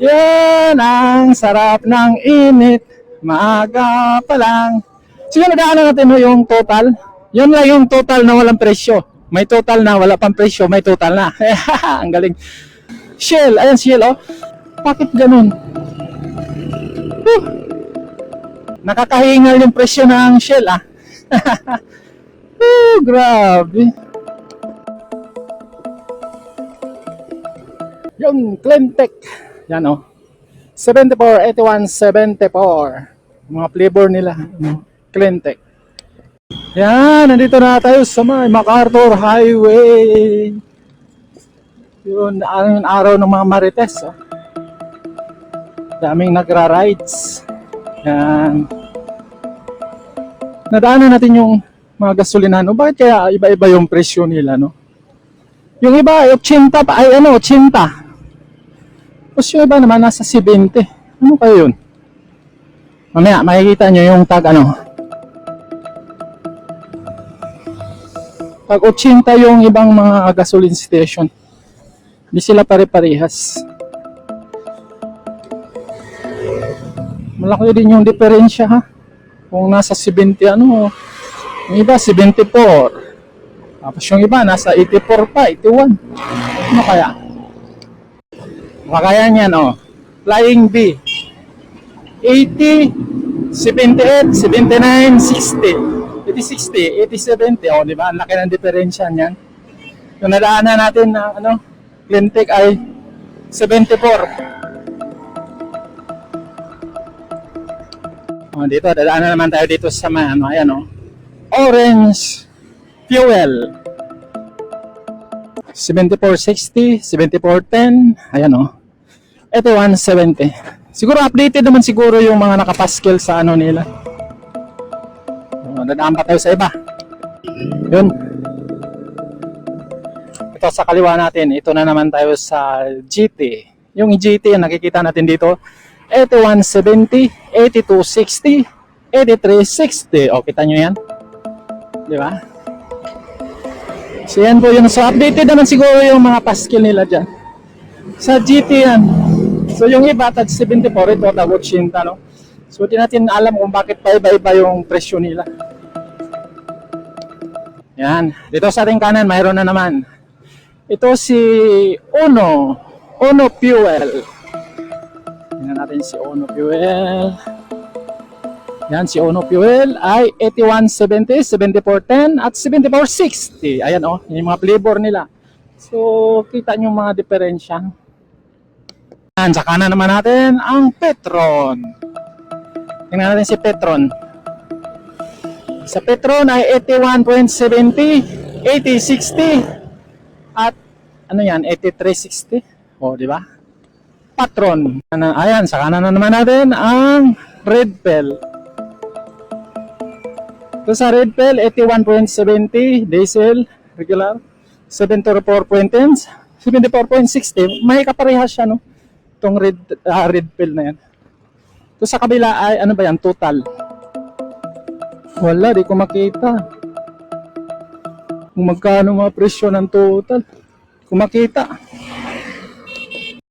Yan ang sarap ng init. Maaga pa lang. Sige, nadaanan natin yung total. Yun lang yung total na walang presyo. May total na wala pang presyo, may total na. Ang galing. Shell, ayan Shell oh. Bakit ganun? Nakakahingal yung presyo ng Shell ah. Grabe. Yung Clemtech. Yan o. 74, 81, 74. Mga flavor nila. Clemtech. Yan, nandito na tayo sa may MacArthur Highway. Yun, yung araw ng mga Marites. Oh. Daming nagra-rides. Yan. Nadaanan natin yung mga gasolinano. Bakit kaya iba-iba yung presyo nila, no? Yung iba ay 80 pa, ay 80. Tapos yung iba naman nasa 70. Ano kayo yun? Mamaya, makikita nyo yung tag Pag 80 yung ibang mga gasoline station. Hindi sila pare-parehas. Malaki din yung diferensya ha. Kung nasa 70 yung iba 74. Tapos yung iba nasa 84 pa, 81. Ano kaya? Makakaya niyan Flying B. 80, 78, 79, 60. 80, 60, 80, 70. Di ba? Ang laki ng diferensya niyan. Yung nadaanan natin na Clemtech ay 74. Dito, dadaanan naman tayo dito sa Orange Fuel. 7460, 7410, ayan Ito 170. Siguro updated naman siguro yung mga nakapaskel sa nila. Dadaan pa tayo sa iba. Yun. Ito sa kaliwa natin, ito na naman tayo sa GT. Yung GT yung nakikita natin dito, 8170, 8260, 8360. Kita nyo yan? Di ba? So yan po yun. So updated naman siguro yung mga paskel nila dyan. Sa GT yan. So yung iba, tag 74, ito tag 80, no? So di natin alam kung bakit pa iba-iba yung presyo nila. Yan. Dito sa ating kanan, mayroon na naman. Ito si Ono Fuel. Tingnan natin si Ono Fuel. Yan, si Ono Fuel ay 8170, 7410 at 7460. Ayan yung mga flavor nila. So, kita nyo mga diferensya. Yan, sa kanan naman natin ang Petron. Tingnan natin si Petron. Sa Petron ay 81.70, 8060 at 8360. Di ba? Patron. Ayan, sa kanan na naman natin ang Red Pearl. So sa Red Pearl, 81.70 diesel, regular, 74.10, 74.60. May kaparehas siya, no? Itong Red Pearl na yan. So sa kabila ay, ano ba yan? Total. Wala, di ko makita. Kung magkano mga presyo ng total. Kung makita.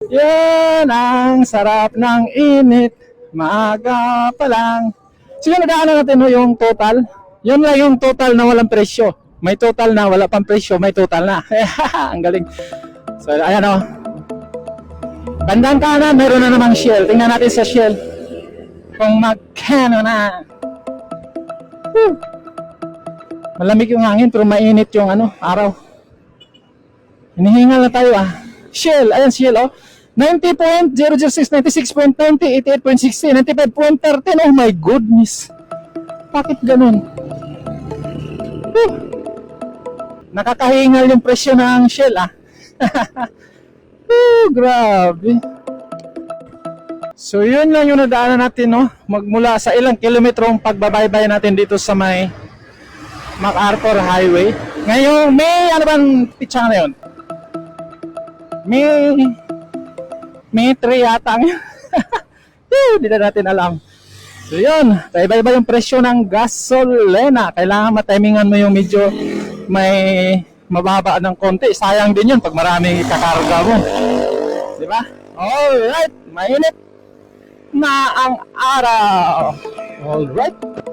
Yan ang sarap ng init. Maaga pa lang. Sige, nadaanan natin yung total. Yun lang yung total na walang presyo. May total na wala pang presyo, may total na. Ang galing. So, ayan Bandang kanan, meron na namang Shell. Tingnan natin sa Shell. Kung magkano na. Malamig yung hangin pero mainit yung araw. Hinihingal na tayo Shell, ayan Shell 90.006, 96.90, 88.60, 95.13. Oh my goodness. Bakit ganun? Nakakahingal yung presyo ng Shell grabe. So yun lang yung nadaanan natin magmula sa ilang kilometrong pagbabaybay natin dito sa may MacArthur Highway. Ngayon, may bang pitsa na yun? May 3 yata hindi na natin alam. So yun, iba-iba yung presyo ng gasolina. Kailangan matimingan mo yung medyo may mababa ng konti. Sayang din yun pag marami kakarga mo. Diba? Alright. mainit na ang araw. Alright.